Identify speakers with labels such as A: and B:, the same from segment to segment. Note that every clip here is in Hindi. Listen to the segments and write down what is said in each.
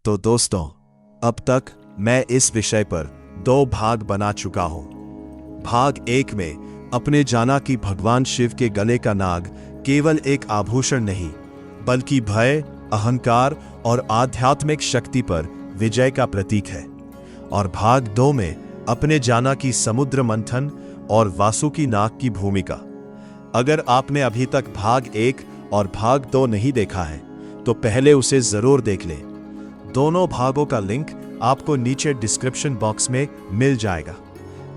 A: तो दोस्तों, अब तक मैं इस विषय पर 2 भाग बना चुका हूं। भाग 1 में अपने जाना कि भगवान शिव के गले का नाग केवल एक आभूषण नहीं, बल्कि भय, अहंकार और आध्यात्मिक शक्ति पर विजय का प्रतीक है। और भाग 2 में अपने जाना कि समुद्र मंथन और वासुकी नाग की भूमिका। अगर आपने अभी तक भाग 1 और भाग 2 नहीं देखा है, तो पहले उसे जरूर देख लें। दोनों भागों का लिंक आपको नीचे डिस्क्रिप्शन बॉक्स में मिल जाएगा।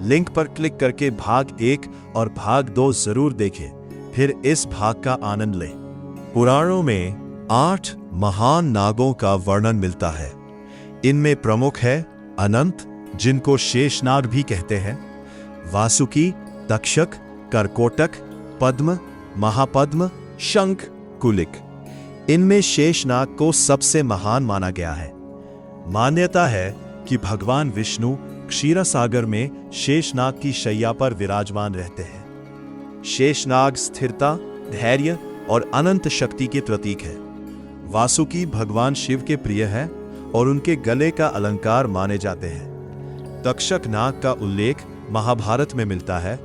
A: लिंक पर क्लिक करके भाग 1 और भाग 2 जरूर देखें, फिर इस भाग का आनंद लें। पुराणों में 8 महान नागों का वर्णन मिलता है। इनमें प्रमुख है अनंत, जिनको शेषनाग भी कहते हैं, वासुकी, तक्षक, करकोटक, पद्म, महापद्म, शंख, कुलिक। इनमें शेषनाग को सबसे महान माना गया है। मान्यता है कि भगवान विष्णु क्षीरसागर में शेषनाग की शैया पर विराजमान रहते हैं। शेषनाग स्थिरता, धैर्य और अनंत शक्ति के प्रतीक है। वासुकी भगवान शिव के प्रिय है और उनके गले का अलंकार माने जाते हैं। तक्षक नाग का उल्लेख महाभारत में मिलता है,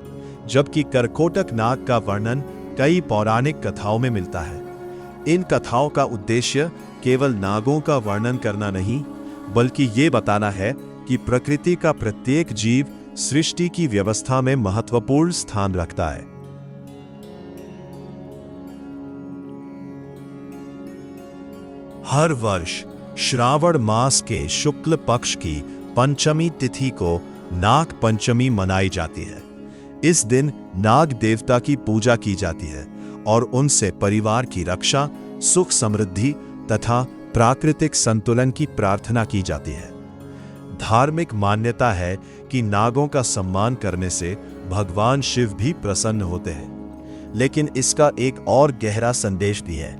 A: जबकि करकोटक नाग का वर्णन कई पौराणिक कथाओं में मिलता है। इन कथाओं का उद्देश्य केवल नागों का वर्णन करना नहीं, बल्कि ये बताना है कि प्रकृति का प्रत्येक जीव सृष्टि की व्यवस्था में महत्वपूर्ण स्थान रखता है। हर वर्ष श्रावण मास के शुक्ल पक्ष की पंचमी तिथि को नाग पंचमी मनाई जाती है। इस दिन नाग देवता की पूजा की जाती है और उनसे परिवार की रक्षा, सुख समृद्धि तथा प्राकृतिक संतुलन की प्रार्थना की जाती है। धार्मिक मान्यता है कि नागों का सम्मान करने से भगवान शिव भी प्रसन्न होते हैं। लेकिन इसका एक और गहरा संदेश भी है।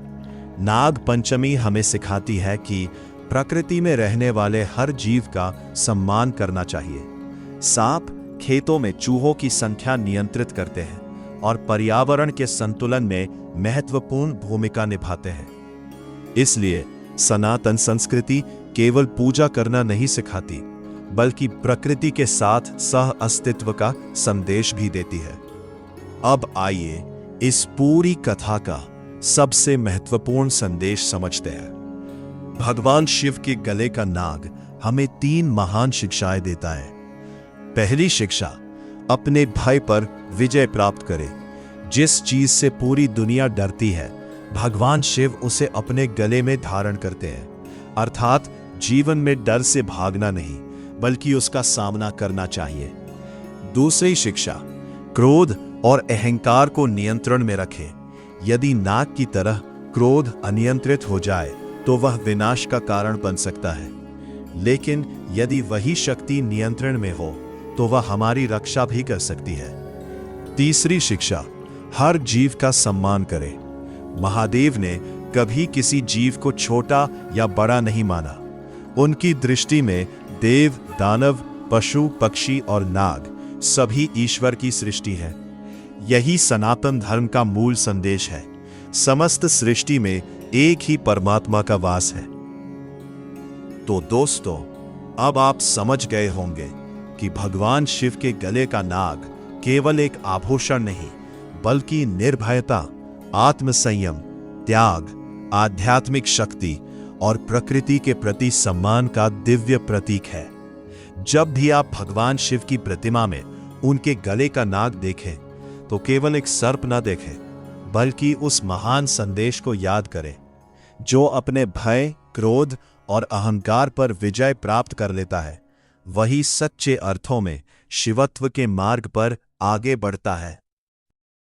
A: नाग पंचमी हमें सिखाती है कि प्रकृति में रहने वाले हर जीव का सम्मान करना चाहिए। सांप खेतों में चूहों की संख्या नियंत्रित करते हैं और पर्यावरण के संतुलन में महत्वपूर्ण भूमिका निभाते हैं। इसलिए सनातन संस्कृति केवल पूजा करना नहीं सिखाती, बल्कि प्रकृति के साथ सह अस्तित्व का संदेश भी देती है। अब आइए इस पूरी कथा का सबसे महत्वपूर्ण संदेश समझते हैं। भगवान शिव के गले का नाग हमें 3 महान शिक्षाएं देता है। पहली शिक्षा, अपने भय पर विजय प्राप्त करें। जिस चीज से पूरी दुनिया डरती है, भगवान शिव उसे अपने गले में धारण करते हैं। अर्थात जीवन में डर से भागना नहीं, बल्कि उसका सामना करना चाहिए। दूसरी शिक्षा, क्रोध और अहंकार को नियंत्रण में रखें। यदि नाग की तरह क्रोध अनियंत्रित हो जाए तो वह विनाश का कारण बन सकता है। लेकिन यदि वही शक्ति नियंत्रण में हो तो वह हमारी रक्षा भी कर सकती है। तीसरी शिक्षा, हर जीव का सम्मान करें। महादेव ने कभी किसी जीव को छोटा या बड़ा नहीं माना। उनकी दृष्टि में देव, दानव, पशु, पक्षी और नाग सभी ईश्वर की सृष्टि है। यही सनातन धर्म का मूल संदेश है। समस्त सृष्टि में एक ही परमात्मा का वास है। तो दोस्तों, अब आप समझ गए होंगे कि भगवान शिव के गले का नाग केवल एक आभूषण नहीं, बल्कि निर्भयता, आत्मसंयम, त्याग, आध्यात्मिक शक्ति और प्रकृति के प्रति सम्मान का दिव्य प्रतीक है। जब भी आप भगवान शिव की प्रतिमा में उनके गले का नाग देखें, तो केवल एक सर्प न देखें, बल्कि उस महान संदेश को याद करें, जो अपने भय, क्रोध और अहंकार पर विजय प्राप्त कर लेता है, वही सच्चे अर्थों में शिवत्व के मार्ग पर आगे बढ़ता है।